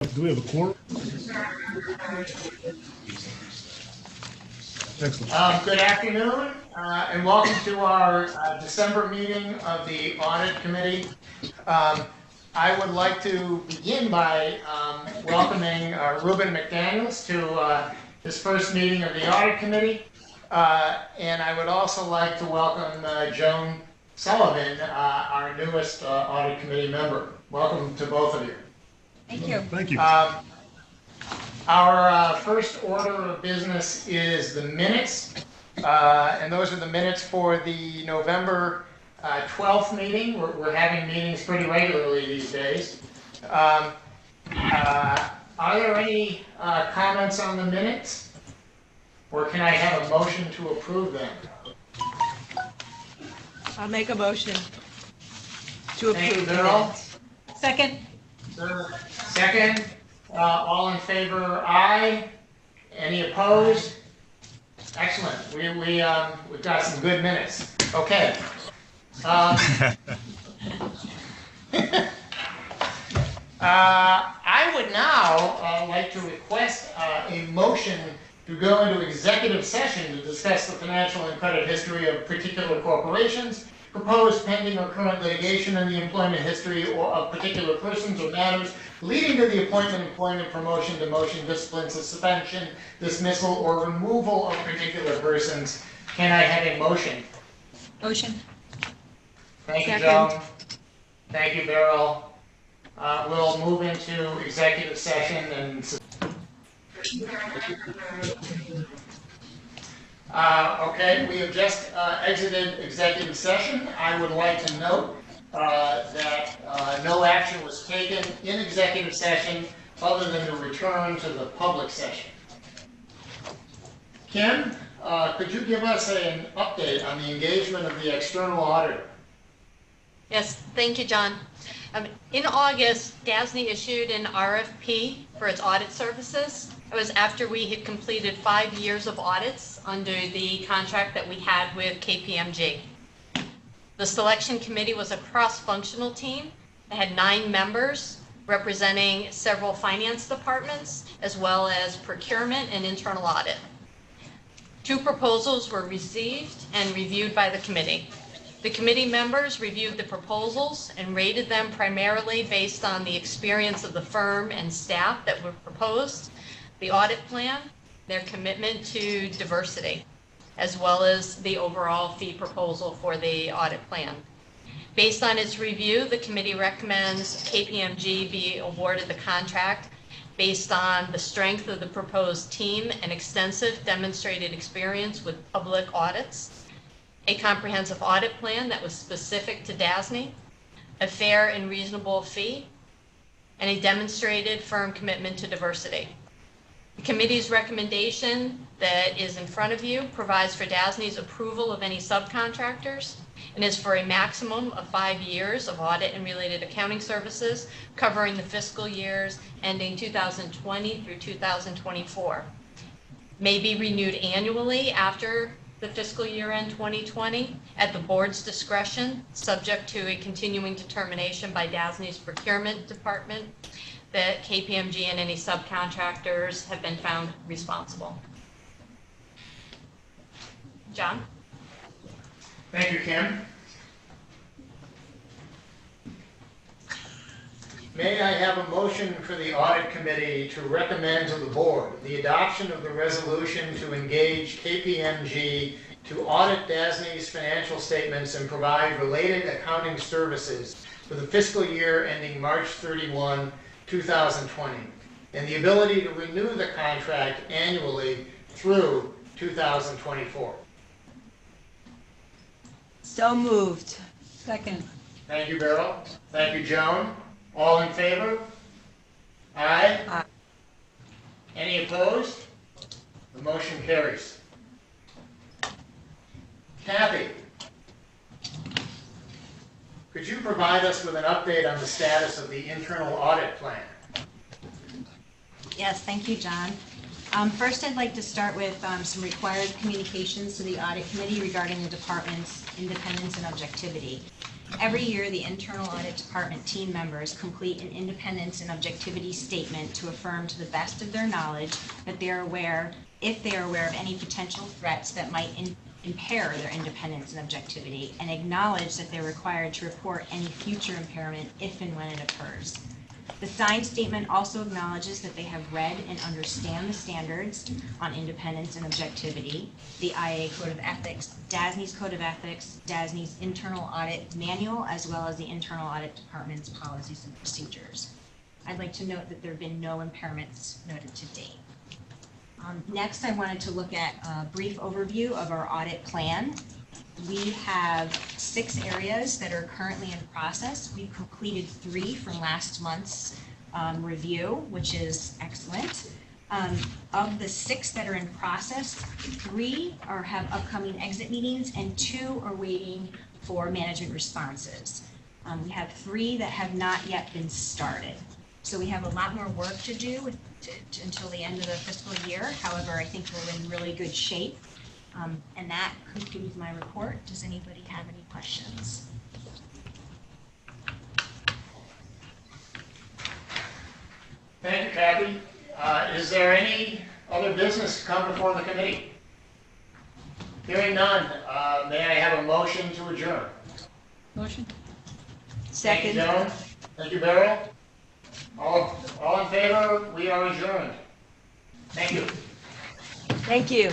Do we have a quorum? Excellent. Good afternoon, and welcome to our December meeting of the Audit Committee. I would like to begin by welcoming Ruben McDaniels to his first meeting of the Audit Committee. And I would also like to welcome Joan Sullivan, our newest Audit Committee member. Welcome to both of you. Thank you. Thank you. Our first order of business is the minutes, and those are the minutes for the November 12th meeting. We're having meetings pretty regularly these days. Are there any comments on the minutes? Or can I have a motion to approve them? I'll make a motion to Thank you, approve the Beryl. minutes. Second. Second, all in favor, aye. Any opposed? Excellent. We've got some good minutes. Okay. I would now like to request a motion to go into executive session to discuss the financial and credit history of particular corporations, proposed pending or current litigation, and the employment history of particular persons or matters leading to the appointment, employment, promotion, demotion, discipline, suspension, dismissal, or removal of particular persons. Can I have a motion? Motion. Thank you, Second. Joan. Thank you, Beryl. We'll move into executive session and. Okay, we have just exited executive session. I would like to note that no action was taken in executive session other than to return to the public session. Kim, could you give us an update on the engagement of the external auditor? Yes, thank you, John. In August, DASNY issued an RFP for its audit services. It was after we had completed 5 years of audits under the contract that we had with KPMG. The selection committee was a cross-functional team. It had 9 members representing several finance departments, as well as procurement and internal audit. 2 proposals were received and reviewed by the committee. The committee members reviewed the proposals and rated them primarily based on the experience of the firm and staff that were proposed, the audit plan, their commitment to diversity, as well as the overall fee proposal for the audit plan. Based on its review, the committee recommends KPMG be awarded the contract based on the strength of the proposed team and extensive demonstrated experience with public audits, a comprehensive audit plan that was specific to DASNY, a fair and reasonable fee, and a demonstrated firm commitment to diversity. The committee's recommendation that is in front of you provides for DASNY's approval of any subcontractors and is for a maximum of 5 years of audit and related accounting services covering the fiscal years ending 2020 through 2024. May be renewed annually after the fiscal year end 2020 at the board's discretion, subject to a continuing determination by DASNY's procurement department that KPMG and any subcontractors have been found responsible. John? Thank you, Kim. May I have a motion for the audit committee to recommend to the board the adoption of the resolution to engage KPMG to audit DASNY's financial statements and provide related accounting services for the fiscal year ending March 31, 2020, and the ability to renew the contract annually through 2024. So moved. Second. Thank you, Beryl. Thank you, Joan. All in favor? Aye. Aye. Any opposed? The motion carries. Kathy, could you provide us with an update on the status of the internal audit plan? Yes, thank you, John. First, I'd like to start with some required communications to the Audit Committee regarding the department's independence and objectivity. Every year, the internal audit department team members complete an independence and objectivity statement to affirm to the best of their knowledge that they are aware, if they are aware of any potential threats that might impair their independence and objectivity, and acknowledge that they're required to report any future impairment if and when it occurs. The signed statement also acknowledges that they have read and understand the standards on independence and objectivity, the IA Code of Ethics, DASNY's Code of Ethics, DASNY's Internal Audit Manual, as well as the Internal Audit Department's policies and procedures. I'd like to note that there have been no impairments noted to date. Next, I wanted to look at a brief overview of our audit plan. We have 6 areas that are currently in process. We've completed 3 from last month's review, which is excellent. Of the 6 that are in process, 3 have upcoming exit meetings and 2 are waiting for management responses. We have 3 that have not yet been started. So we have a lot more work to do until the end of the fiscal year. However, I think we're in really good shape. And that concludes my report. Does anybody have any questions? Thank you, Kathy. Is there any other business to come before the committee? Hearing none, may I have a motion to adjourn? Motion. Thank you, Second. Joan. Thank you, Beryl. All in favor? We are adjourned. Thank you. Thank you.